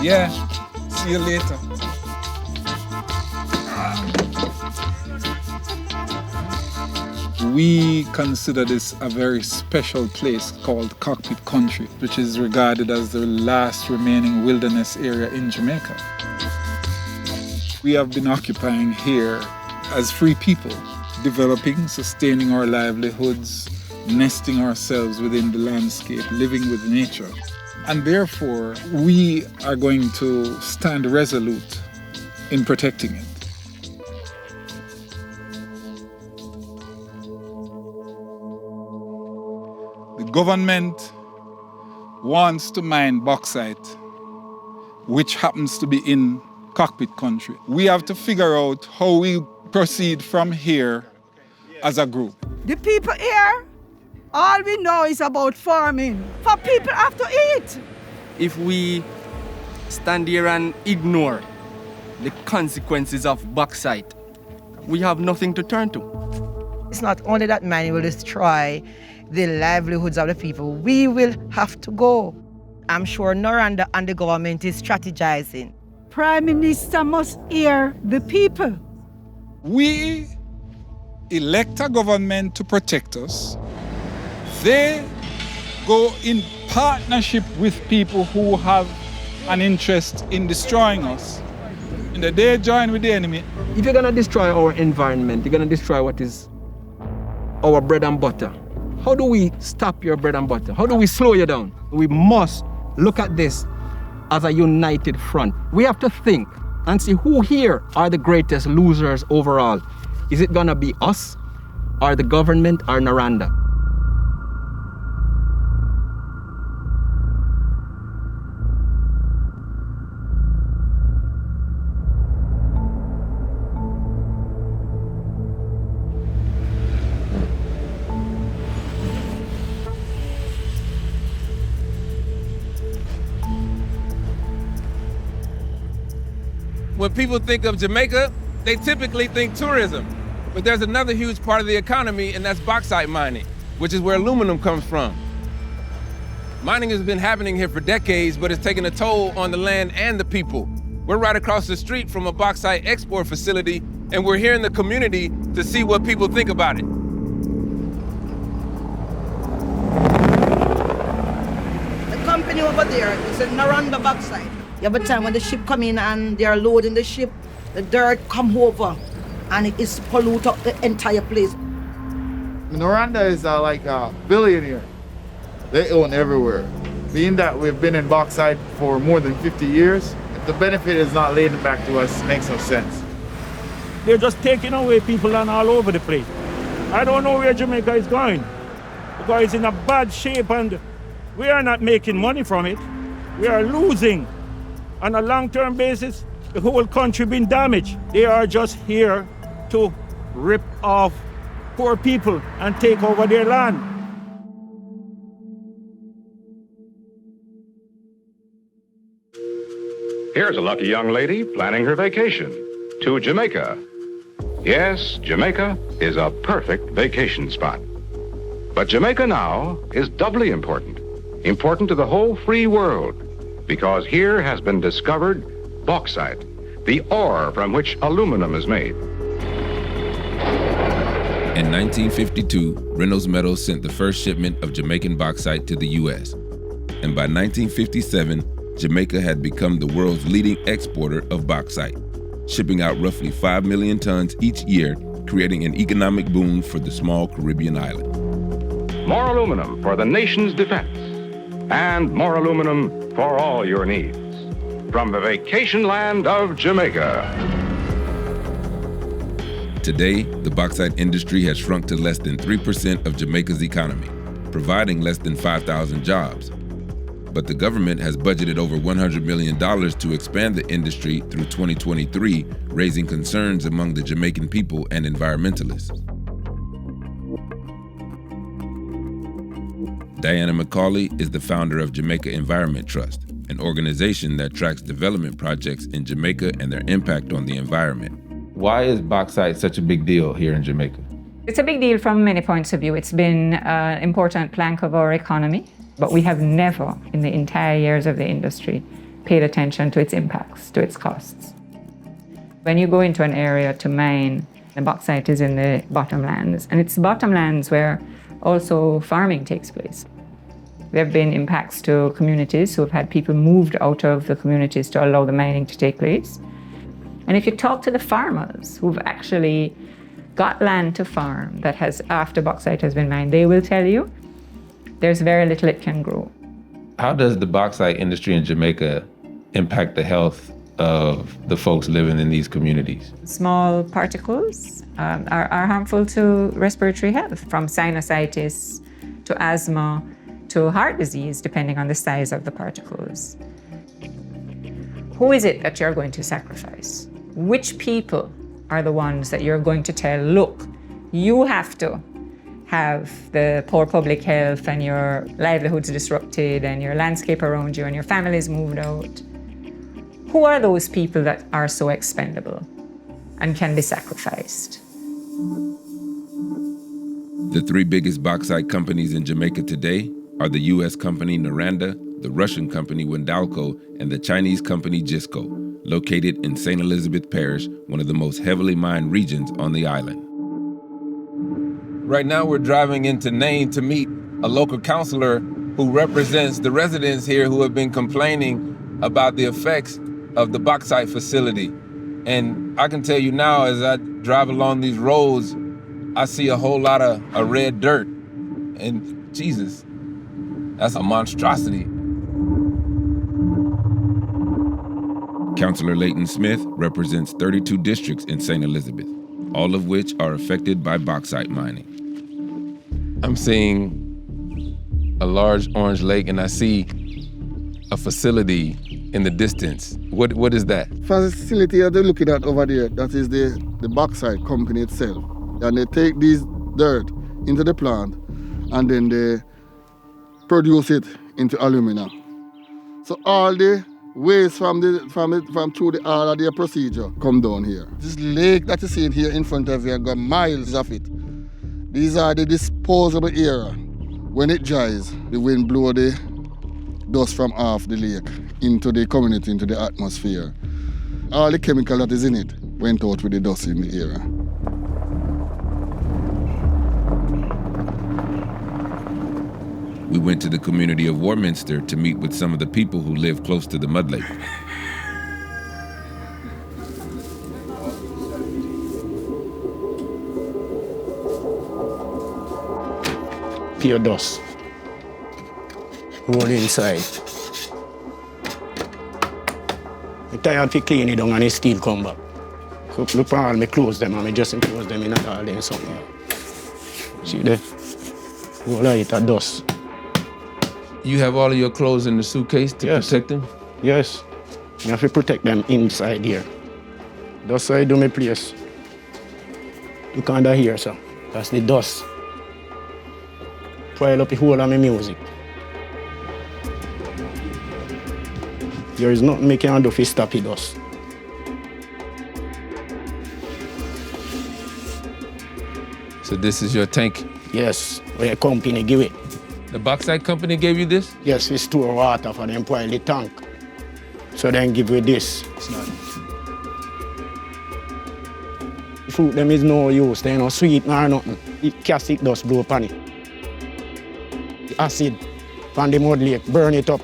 Yeah, see you later. We consider this a very special place called Cockpit Country, which is regarded as the last remaining wilderness area in Jamaica. We have been occupying here as free people, developing, sustaining our livelihoods, nesting ourselves within the landscape, living with nature. And therefore, we are going to stand resolute in protecting it. The government wants to mine bauxite, which happens to be in Cockpit Country. We have to figure out how we proceed from here as a group. The people here, all we know is about farming. For people have to eat. If we stand here and ignore the consequences of bauxite, we have nothing to turn to. It's not only that mining will destroy the livelihoods of the people, we will have to go. I'm sure Noranda and the government is strategizing. Prime Minister must hear the people. We elect a government to protect us. They go in partnership with people who have an interest in destroying us. And they join with the enemy. If you're gonna destroy our environment, you're gonna destroy what is our bread and butter. How do we stop your bread and butter? How do we slow you down? We must look at this as a united front. We have to think and see who here are the greatest losers overall. Is it gonna be us, or the government, or Noranda? When people think of Jamaica, they typically think tourism. But there's another huge part of the economy, and that's bauxite mining, which is where aluminum comes from. Mining has been happening here for decades, but it's taken a toll on the land and the people. We're right across the street from a bauxite export facility, and we're here in the community to see what people think about it. The company over there is a Noranda bauxite. Every time when the ship come in and they are loading the ship, the dirt come over and it is pollute up the entire place. Noranda is like a billionaire. They own everywhere. Being that we've been in bauxite for more than 50 years, if the benefit is not laid back to us, it makes no sense. They're just taking away people land all over the place. I don't know where Jamaica is going, because it's in a bad shape and we are not making money from it. We are losing. On a long-term basis, the whole country been damaged. They are just here to rip off poor people and take over their land. Here's a lucky young lady planning her vacation to Jamaica. Yes, Jamaica is a perfect vacation spot. But Jamaica now is doubly important to the whole free world, because here has been discovered bauxite, the ore from which aluminum is made. In 1952, Reynolds Metals sent the first shipment of Jamaican bauxite to the U.S. And by 1957, Jamaica had become the world's leading exporter of bauxite, shipping out roughly 5 million tons each year, creating an economic boom for the small Caribbean island. More aluminum for the nation's defense, and more aluminum for all your needs. From the vacation land of Jamaica. Today, the bauxite industry has shrunk to less than 3% of Jamaica's economy, providing less than 5,000 jobs. But the government has budgeted over $100 million to expand the industry through 2023, raising concerns among the Jamaican people and environmentalists. Diana McCauley is the founder of Jamaica Environment Trust, an organization that tracks development projects in Jamaica and their impact on the environment. Why is bauxite such a big deal here in Jamaica? It's a big deal from many points of view. It's been an important plank of our economy, but we have never, in the entire years of the industry, paid attention to its impacts, to its costs. When you go into an area to mine, the bauxite is in the bottomlands, and it's bottomlands where also farming takes place. There have been impacts to communities who have had people moved out of the communities to allow the mining to take place. And if you talk to the farmers who've actually got land to farm that has, after bauxite has been mined, they will tell you there's very little it can grow. How does the bauxite industry in Jamaica impact the health of the folks living in these communities? Small particles are harmful to respiratory health, from sinusitis to asthma to heart disease, depending on the size of the particles. Who is it that you're going to sacrifice? Which people are the ones that you're going to tell, look, you have to have the poor public health and your livelihoods disrupted and your landscape around you and your families moved out? Who are those people that are so expendable and can be sacrificed? The three biggest bauxite companies in Jamaica today are the U.S. company Noranda, the Russian company Wendalco, and the Chinese company Jisco, located in St. Elizabeth Parish, one of the most heavily mined regions on the island. Right now we're driving into Nain to meet a local councilor who represents the residents here who have been complaining about the effects of the bauxite facility. And I can tell you now, as I drive along these roads, I see a whole lot of red dirt. And Jesus, that's a monstrosity. Councillor Leighton Smith represents 32 districts in St. Elizabeth, all of which are affected by bauxite mining. I'm seeing a large orange lake and I see a facility in the distance. What is that? Facility that they're looking at over there, that is the bauxite company itself. And they take this dirt into the plant and then they produce it into alumina. So all the waste from through all of their procedure come down here. This lake that you see here in front of you, got miles of it. These are the disposable area. When it dries, the wind blows the dust from off the lake into the community, into the atmosphere. All the chemical that is in it went out with the dust in the area. We went to the community of Warminster to meet with some of the people who live close to the mud lake. Pure dust. All inside. I'm tired to clean it down and it still come back. So look at all my clothes them and I just enclose them in a all day something. See there? All of it are dust. You have all of your clothes in the suitcase to protect them? Yes. You have to protect them inside here. That's how I do my place. Look under here, sir. That's the dust. Pile up the whole of my music. There is nothing I can do to stop the dust. So this is your tank? Yes, where the company give it. The bauxite company gave you this? Yes, we store water for them pile the tank. So then give you this. It's not. The fruit them is no use, they no sweet nor nothing. The caustic dust blow upon it. The acid from the mud lake, burn it up.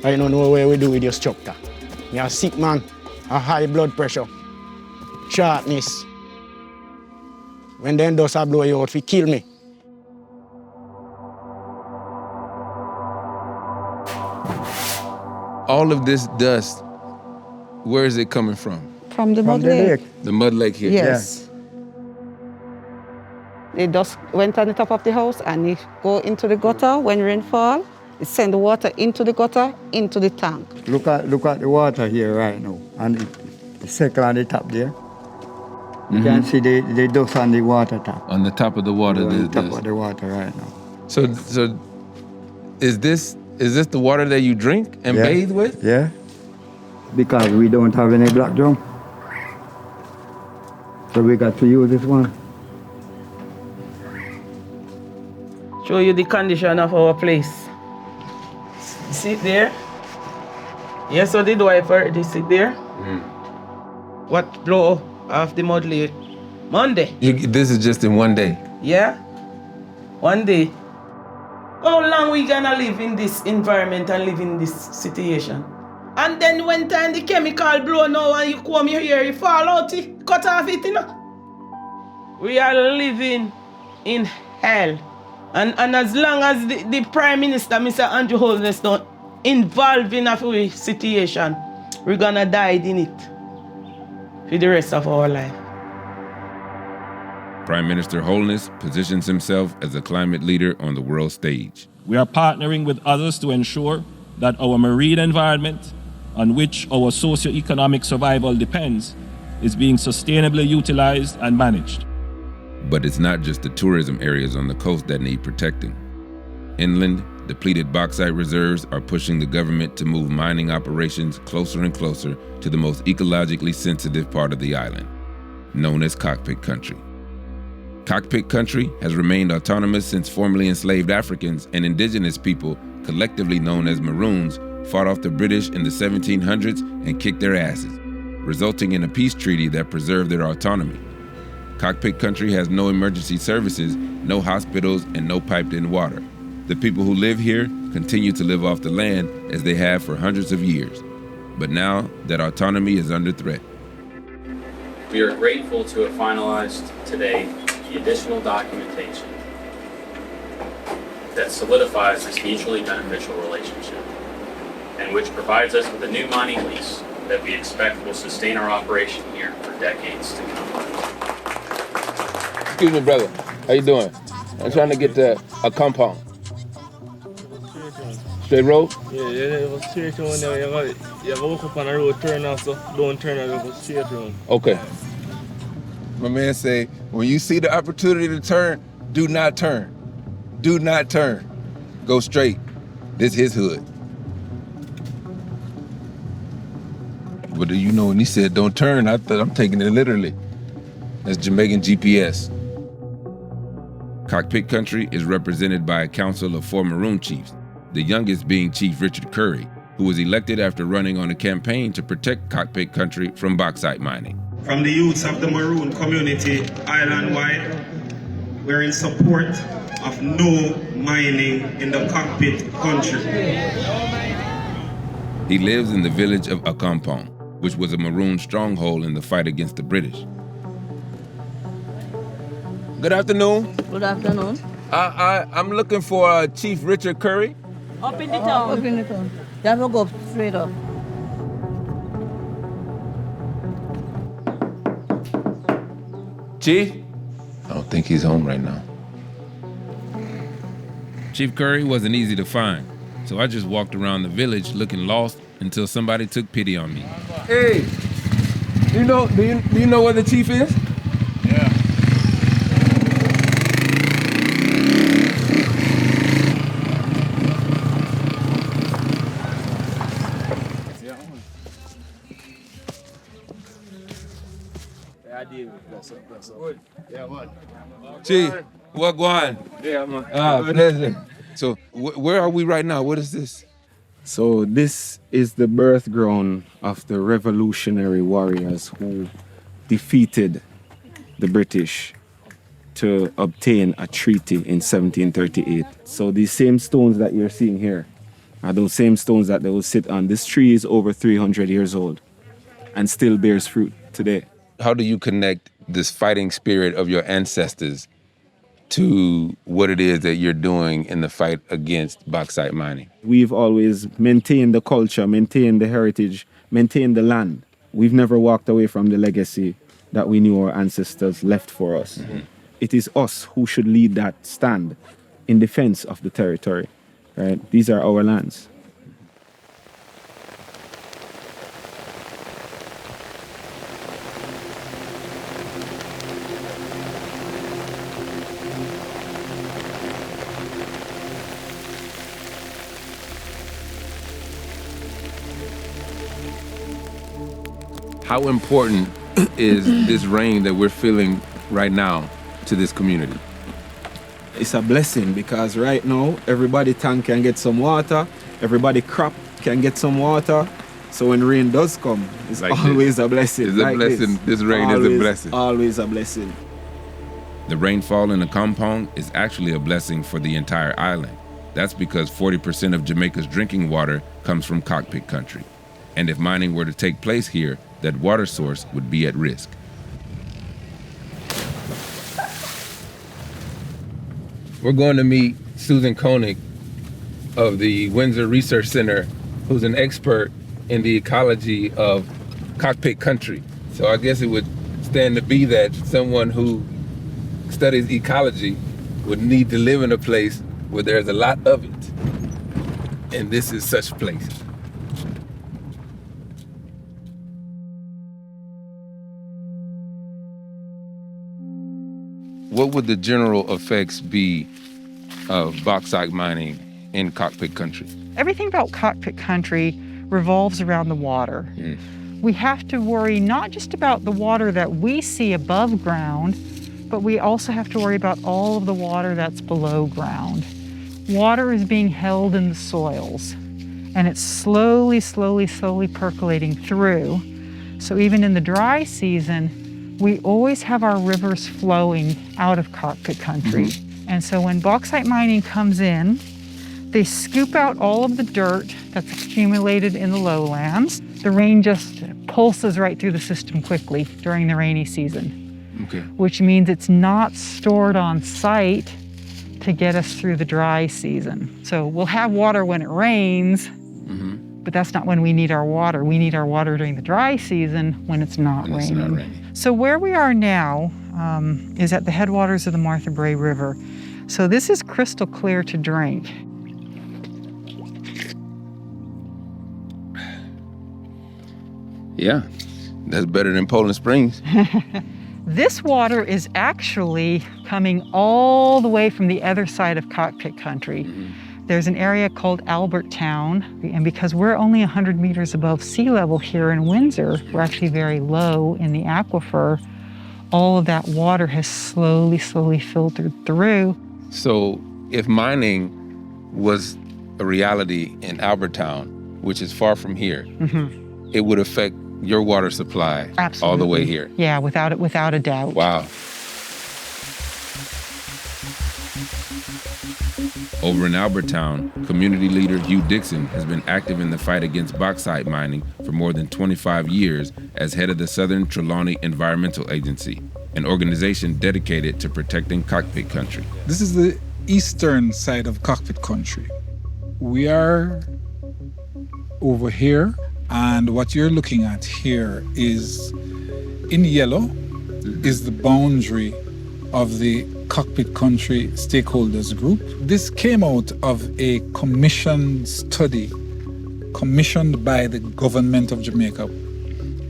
I don't know what we do with your structure. Me a sick man, a high blood pressure, sharpness. When them dust a blow you out, it kill me. All of this dust, where is it coming from? From the mud lake. The mud lake here? Yes. The dust went on the top of the house and it go into the gutter when rain fall. It send the water into the gutter, into the tank. Look at the water here right now, and the circle on the top there. You can see the dust on the water top. On the top of the water. On the top of the water right now. So is this the water that you drink and bathe with? Yeah, because we don't have any black drum. So we got to use this one. Show you the condition of our place. See it there? Yes, so the wife already sit there. What blow off the mud lake? Monday. This is just in one day. Yeah. One day. How long we gonna live in this environment and live in this situation? And then when time the chemical blow now and you come here, you fall out, cut off it, you know. We are living in hell. And as long as the Prime Minister, Mr. Andrew Holness, don't involve in a situation, we're gonna die in it for the rest of our life. Prime Minister Holness positions himself as a climate leader on the world stage. We are partnering with others to ensure that our marine environment, on which our socio-economic survival depends, is being sustainably utilized and managed. But it's not just the tourism areas on the coast that need protecting. Inland, depleted bauxite reserves are pushing the government to move mining operations closer and closer to the most ecologically sensitive part of the island, known as Cockpit Country. Cockpit Country has remained autonomous since formerly enslaved Africans and indigenous people, collectively known as Maroons, fought off the British in the 1700s and kicked their asses, resulting in a peace treaty that preserved their autonomy. Cockpit Country has no emergency services, no hospitals, and no piped-in water. The people who live here continue to live off the land as they have for hundreds of years. But now that autonomy is under threat. We are grateful to have finalized today the additional documentation that solidifies this mutually beneficial relationship and which provides us with a new mining lease that we expect will sustain our operation here for decades to come. Excuse me, brother. How you doing? I'm trying to get to a compound. Straight road? Yeah, it was straight road there. You have to walk up on the road, turn off, so don't turn out, it was straight road. Okay. My man say, when you see the opportunity to turn, do not turn. Do not turn. Go straight. This his hood. But you know, when he said don't turn, I thought I'm taking it literally. That's Jamaican GPS. Cockpit Country is represented by a council of 4 Maroon chiefs, the youngest being Chief Richard Curry, who was elected after running on a campaign to protect Cockpit Country from bauxite mining. From the youths of the Maroon community island-wide, we're in support of no mining in the Cockpit Country. He lives in the village of Accompong, which was a Maroon stronghold in the fight against the British. Good afternoon. Good afternoon. I'm looking for Chief Richard Curry. Up in the town. Up in the town. You have to go straight up. Chief? I don't think he's home right now. Chief Curry wasn't easy to find, so I just walked around the village looking lost until somebody took pity on me. Hey, do you know where the chief is? Yeah. Yeah, man. Chief, what going? Yeah, man. Pleasure. So, where are we right now? What is this? So this is the birth ground of the revolutionary warriors who defeated the British to obtain a treaty in 1738. So these same stones that you're seeing here are those same stones that they will sit on. This tree is over 300 years old and still bears fruit today. How do you connect this fighting spirit of your ancestors to what it is that you're doing in the fight against bauxite mining? We've always maintained the culture, maintained the heritage, maintained the land. We've never walked away from the legacy that we knew our ancestors left for us. Mm-hmm. It is us who should lead that stand in defense of the territory, right? These are our lands. How important is this rain that we're feeling right now to this community? It's a blessing because right now everybody tank can get some water, everybody crop can get some water, So when rain does come, it's Like always this. a blessing. It's a like blessing. This rain is a blessing. Always a blessing. The rainfall in the Kampong is actually a blessing for the entire island. That's because 40% of Jamaica's drinking water comes from cockpit country. And if mining were to take place here, that water source would be at risk. We're going to meet Susan Koenig of the Windsor Research Center, who's an expert in the ecology of cockpit country. So I guess it would stand to be that someone who studies ecology would need to live in a place where there's a lot of it. And this is such a place. What would the general effects be of bauxite mining in cockpit country? Everything about cockpit country revolves around the water. We have to worry not just about the water that we see above ground, but we also have to worry about all of the water that's below ground. Water is being held in the soils, and it's slowly percolating through. So even in the dry season, we always have our rivers flowing out of cockpit country. And so when bauxite mining comes in, they scoop out all of the dirt that's accumulated in the lowlands. The rain just pulses right through the system quickly during the rainy season. Okay. Which means it's not stored on site to get us through the dry season. So we'll have water when it rains, but that's not when we need our water. We need our water during the dry season when it's not raining. So where we are now is at the headwaters of the Martha Brae River. So this is crystal clear to drink. Yeah, that's better than Poland Springs. This water is actually coming all the way from the other side of cockpit country. There's an area called Albert Town, and because we're only 100 meters above sea level here in Windsor, we're actually very low in the aquifer. All of that water has slowly filtered through. So if mining was a reality in Albertown, which is far from here, it would affect your water supply all the way here. Yeah, without a doubt. Wow. Over in Albertown, community leader Hugh Dixon has been active in the fight against bauxite mining for more than 25 years as head of the Southern Trelawney Environmental Agency, an organization dedicated to protecting cockpit country. This is the eastern side of cockpit country. We are over here, and what you're looking at here is, in yellow, is the boundary of the cockpit country stakeholders group. This came out of a commissioned study commissioned by the government of Jamaica.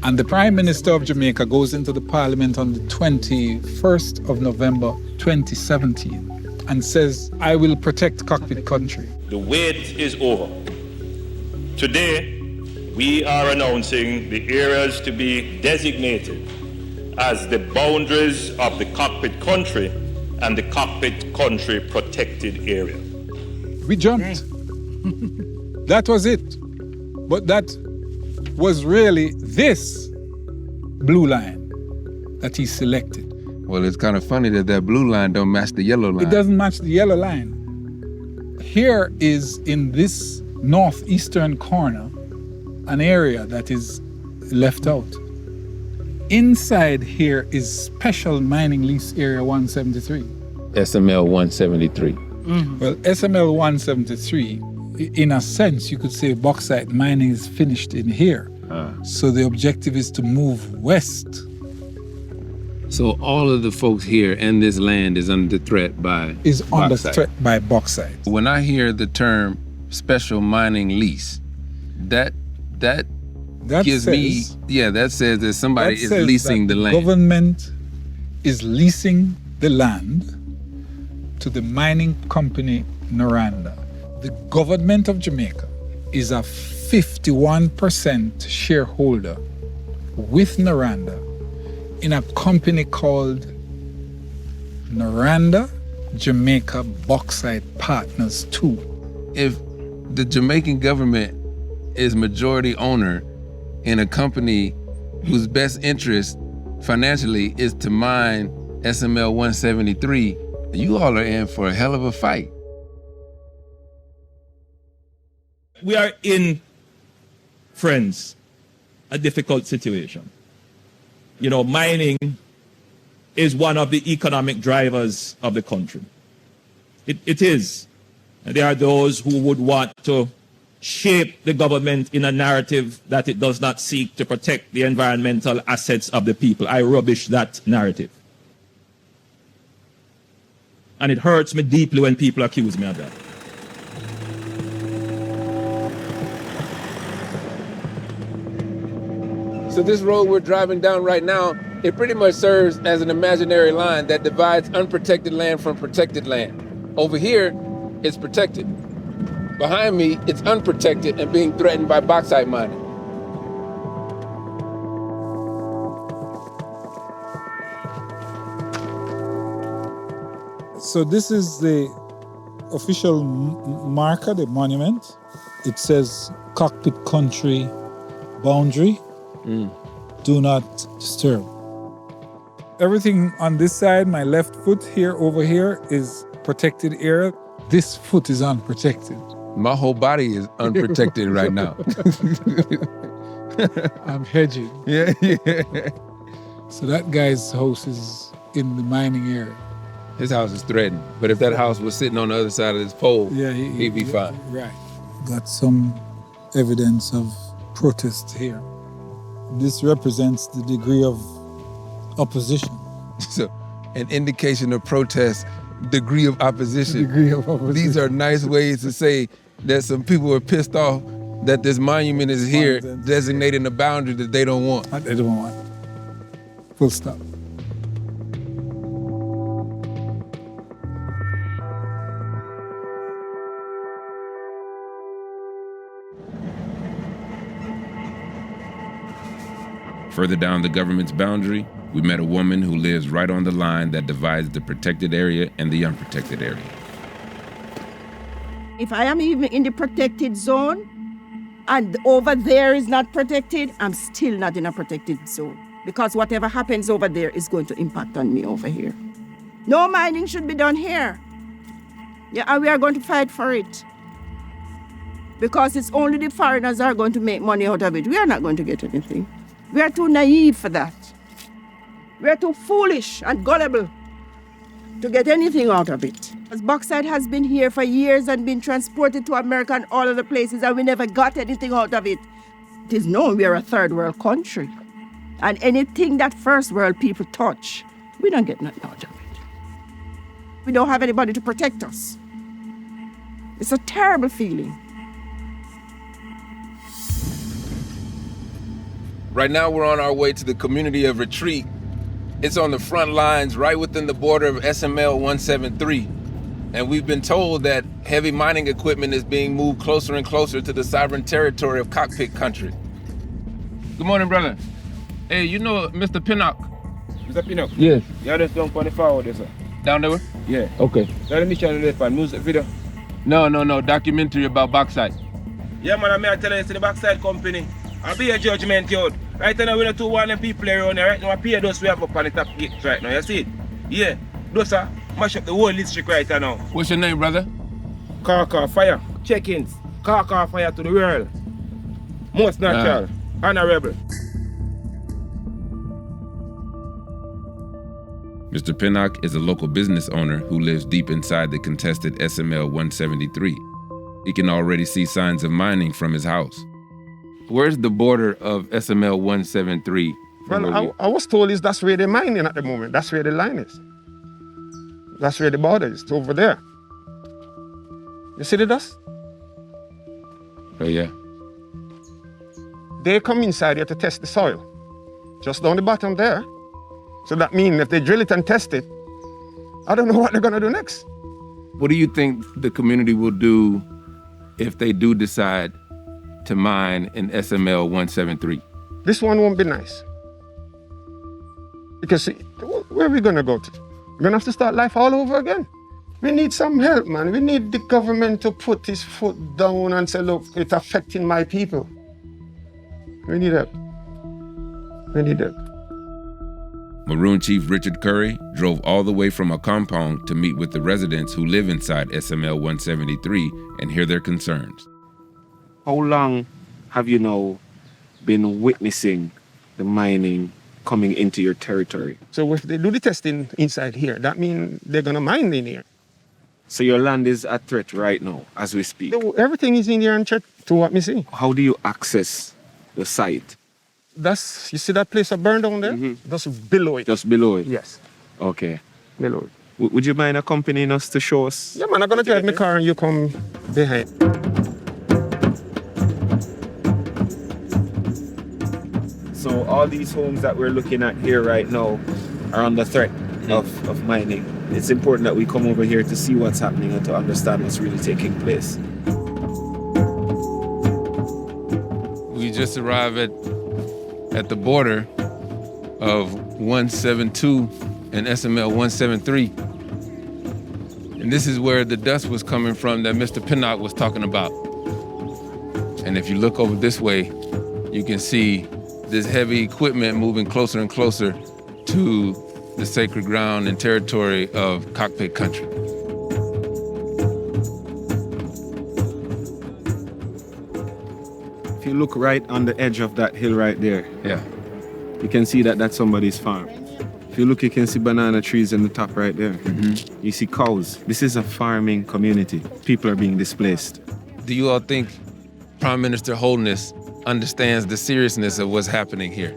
And the Prime Minister of Jamaica goes into the Parliament on the 21st of November 2017 and says, I will protect cockpit country. The wait is over. Today, we are announcing the areas to be designated as the boundaries of the cockpit country and the cockpit country protected area. We jumped. That was it. But that was really this blue line that he selected. Well, it's kind of funny that that blue line don't match the yellow line. It doesn't match the yellow line. Here is, in this northeastern corner, an area that is left out. Inside here is Special Mining Lease Area 173. SML 173. Well, SML 173, in a sense, you could say bauxite mining is finished in here. So the objective is to move west. So all of the folks here and this land is under threat by Is under bauxite. threat by bauxite. When I hear the term special mining lease, that gives me, that says that somebody is leasing the land. Government is leasing the land to the mining company Noranda. The government of Jamaica is a 51% shareholder with Noranda in a company called Noranda Jamaica Bauxite Partners 2. If the Jamaican government is majority owner in a company whose best interest financially is to mine SML 173, you all are in for a hell of a fight. We are in, friends, a difficult situation. You know, mining is one of the economic drivers of the country. It is. And there are those who would want to shape the government in a narrative that it does not seek to protect the environmental assets of the people. I rubbish that narrative. And it hurts me deeply when people accuse me of that. So this road we're driving down right now, it pretty much serves as an imaginary line that divides unprotected land from protected land. Over here, it's protected. Behind me, it's unprotected and being threatened by bauxite mining. So this is the official marker, the monument. It says Cockpit Country boundary. Do not disturb. Everything on this side, my left foot here, over here, is protected area. This foot is unprotected. My whole body is unprotected right now. I'm hedging. Yeah. So that guy's house is in the mining area. His house is threatened. But if that house was sitting on the other side of this pole, he'd be fine. Right. Got some evidence of protest here. This represents the degree of opposition. So, an indication of protest, degree of opposition. Degree of opposition. These are nice ways to say that some people are pissed off that this monument is here, designating a boundary that they don't want. They don't want. Full stop. Further down the government's boundary, we met a woman who lives right on the line that divides the protected area and the unprotected area. If I am even in the protected zone and over there is not protected, I'm still not in a protected zone because whatever happens over there is going to impact on me over here. No mining should be done here. Yeah, and we are going to fight for it because it's only the foreigners that are going to make money out of it. We are not going to get anything. We are too naive for that. We are too foolish and gullible to get anything out of it. As bauxite has been here for years and been transported to America and all other places, and we never got anything out of it. It is known we are a third world country. And anything that first world people touch, we don't get nothing out of it. We don't have anybody to protect us. It's a terrible feeling. Right now, we're on our way to the community of Retreat. It's on the front lines, right within the border of SML 173. And we've been told that heavy mining equipment is being moved closer and closer to the sovereign territory of Cockpit Country. Good morning, brother. Hey, you know Mr. Pinnock? Mr. Pinnock? Yes. Yeah, just down on the forward there, sir. Down there? Yeah. Okay. That is channel there for music video. No, documentary about bauxite. Yeah, man, I'm telling you, it's the bauxite company. I'll be a judgment, yo. Right now, we don't want them people around here. Right now, I pay those we have up on the top gate right now. You see it? Yeah. Those are mash up the whole district right now. What's your name, brother? Car fire. Check-ins. Car fire to the world. Most natural. Honorable. Mr. Pinnock is a local business owner who lives deep inside the contested SML 173. He can already see signs of mining from his house. Where's the border of SML 173? Well, I was told that's where they're mining at the moment. That's where the line is. That's where the border is. It's over there. You see the dust? Oh, yeah. They come inside here to test the soil. Just down the bottom there. So that means if they drill it and test it, I don't know what they're going to do next. What do you think the community will do if they do decide to mine in SML 173? This one won't be nice. Because where are we going to go to? We're going to have to start life all over again. We need some help, man. We need the government to put his foot down and say, look, it's affecting my people. We need help. We need help. Maroon Chief Richard Curry drove all the way from a compound to meet with the residents who live inside SML 173 and hear their concerns. How long have you now been witnessing the mining coming into your territory? So if they do the testing inside here, that means they're going to mine in here. So your land is at threat right now, as we speak? Everything is in here and check to what me see. How do you access the site? You see that place that burned down there? Mm-hmm. That's below it. Just below it? Yes. Okay. Below it. Would you mind accompanying us to show us? Yeah, man, I'm going to drive my car and you come behind. So all these homes that we're looking at here right now are under threat of mining. It's important that we come over here to see what's happening and to understand what's really taking place. We just arrived at the border of 172 and SML 173. And this is where the dust was coming from that Mr. Pinnock was talking about. And if you look over this way, you can see this heavy equipment moving closer and closer to the sacred ground and territory of Cockpit Country. If you look right on the edge of that hill right there, you can see that that's somebody's farm. If you look, you can see banana trees in the top right there. You see cows. This is a farming community. People are being displaced. Do you all think Prime Minister Holness understands the seriousness of what's happening here?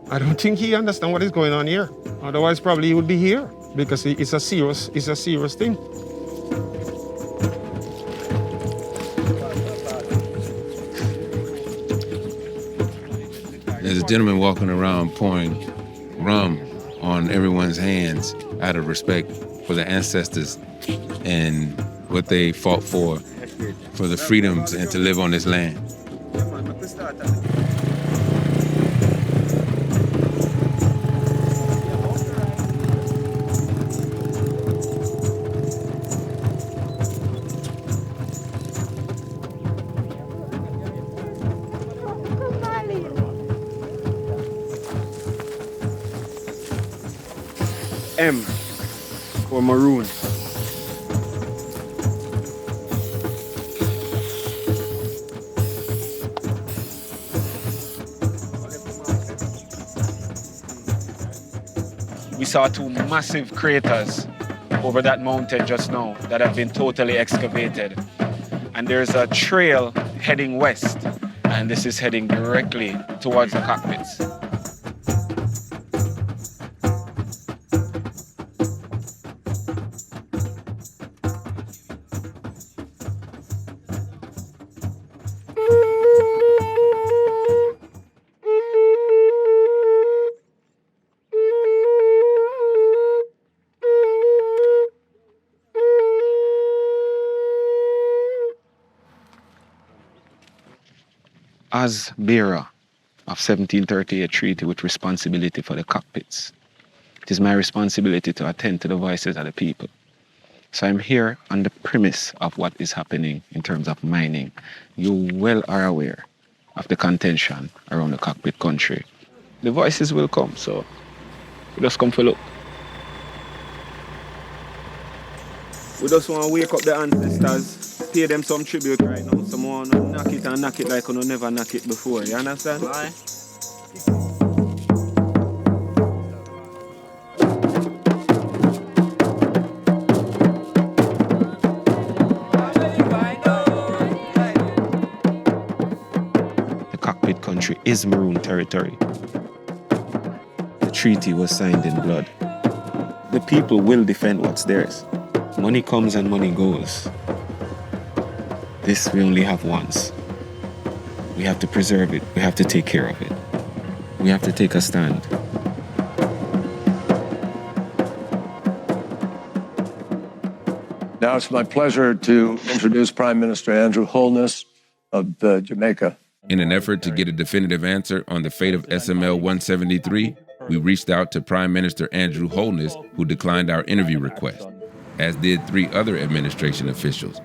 I don't think he understands what is going on here. Otherwise, probably he would be here because it's a serious thing. There's a gentleman walking around pouring rum on everyone's hands out of respect for the ancestors and what they fought for the freedoms and to live on this land. M for maroon. We saw two massive craters over that mountain just now that have been totally excavated. And there's a trail heading west, and this is heading directly towards the cockpits. As bearer of 1738 treaty with responsibility for the cockpits, it is my responsibility to attend to the voices of the people. So I'm here on the premise of what is happening in terms of mining. You well are aware of the contention around the Cockpit Country. The voices will come, so we just come for look. We just want to wake up the ancestors, pay them some tribute right now. Some want to knock it like you never knock it before, you understand? Why? The Cockpit Country is Maroon territory. The treaty was signed in blood. The people will defend what's theirs. Money comes and money goes. This we only have once. We have to preserve it. We have to take care of it. We have to take a stand. Now it's my pleasure to introduce Prime Minister Andrew Holness of Jamaica. In an effort to get a definitive answer on the fate of SML 173, we reached out to Prime Minister Andrew Holness, who declined our interview request, as did 3 other administration officials.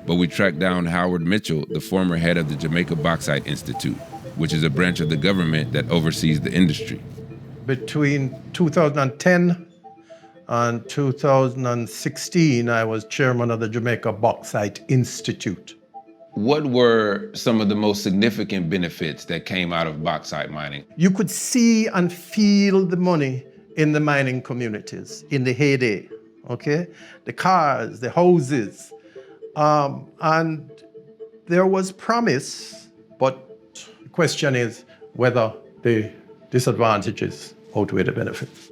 But we tracked down Howard Mitchell, the former head of the Jamaica Bauxite Institute, which is a branch of the government that oversees the industry. Between 2010 and 2016, I was chairman of the Jamaica Bauxite Institute. What were some of the most significant benefits that came out of bauxite mining? You could see and feel the money in the mining communities in the heyday, okay? The cars, the houses, and there was promise, but the question is whether the disadvantages outweigh the benefits.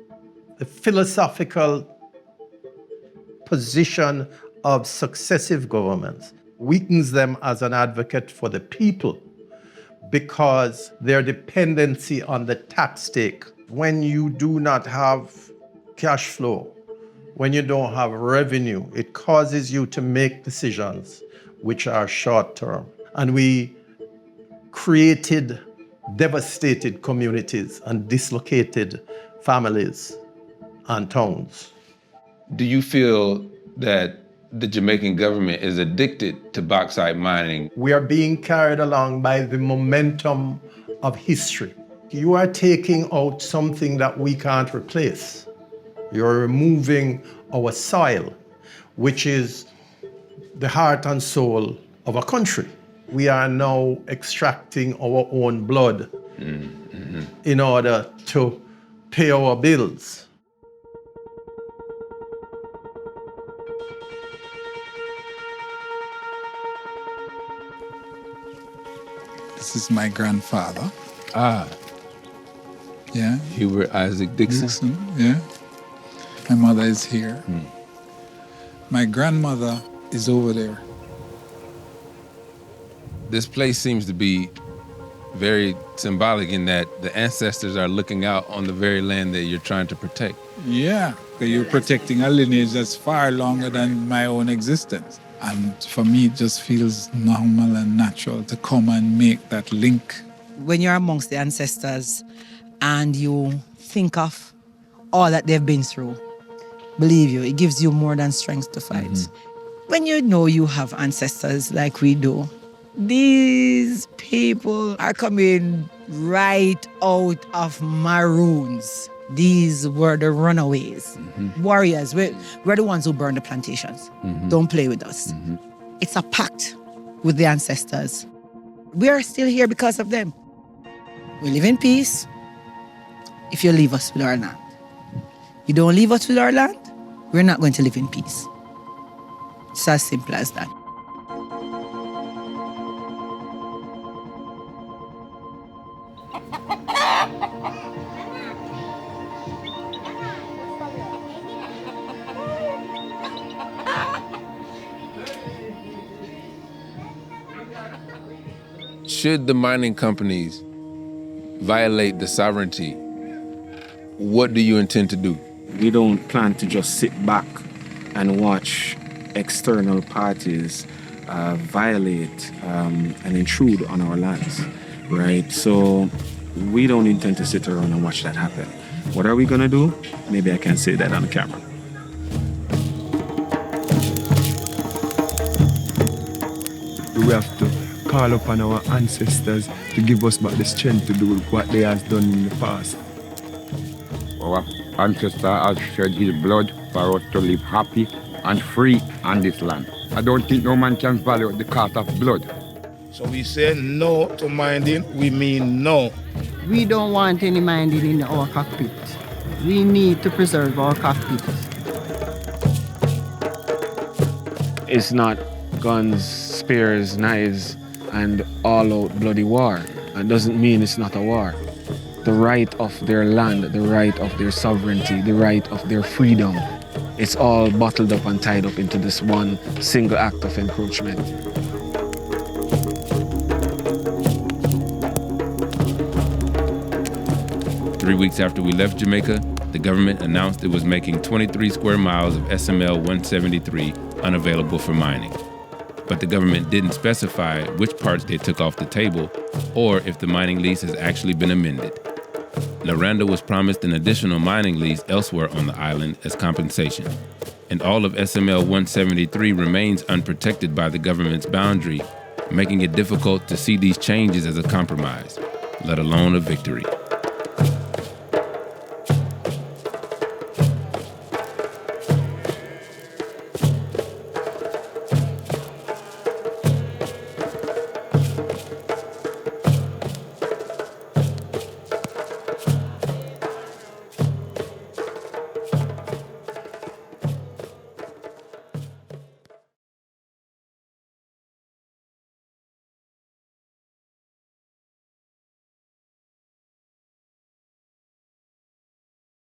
The philosophical position of successive governments weakens them as an advocate for the people because their dependency on the tax take. When you do not have cash flow, when you don't have revenue, it causes you to make decisions which are short-term. And we created devastated communities and dislocated families and towns. Do you feel that the Jamaican government is addicted to bauxite mining? We are being carried along by the momentum of history. You are taking out something that we can't replace. You're removing our soil, which is the heart and soul of a country. We are now extracting our own blood in order to pay our bills. This is my grandfather. Ah. Yeah. Hubert Isaac Dixon. Yeah. My mother is here. My grandmother is over there. This place seems to be very symbolic in that the ancestors are looking out on the very land that you're trying to protect. Yeah, because you're protecting a lineage that's far longer than my own existence. And for me, it just feels normal and natural to come and make that link. When you're amongst the ancestors and you think of all that they've been through, believe you, it gives you more than strength to fight. When you know you have ancestors like we do, these people are coming right out of Maroons. These were the runaways. Warriors, we're the ones who burned the plantations. Don't play with us. It's a pact with the ancestors. We are still here because of them. We live in peace if you leave us with our land. You don't leave us with our land, we're not going to live in peace. It's as simple as that. Should the mining companies violate the sovereignty, what do you intend to do? We don't plan to just sit back and watch external parties violate and intrude on our lands, right? So we don't intend to sit around and watch that happen. What are we gonna do? Maybe I can say that on camera. We have to call upon our ancestors to give us back the strength to do what they have done in the past. Our ancestor has shed his blood for us to live happy and free on this land. I don't think no man can value the cost of blood. So we say no to mining, we mean no. We don't want any mining in our cockpit. We need to preserve our cockpit. It's not guns, spears, knives, and all-out bloody war. That doesn't mean it's not a war. The right of their land, the right of their sovereignty, the right of their freedom, it's all bottled up and tied up into this one single act of encroachment. Three weeks after we left Jamaica, the government announced it was making 23 square miles of SML 173 unavailable for mining. But the government didn't specify which parts they took off the table or if the mining lease has actually been amended. Noranda was promised an additional mining lease elsewhere on the island as compensation. And all of SML 173 remains unprotected by the government's boundary, making it difficult to see these changes as a compromise. let alone a victory.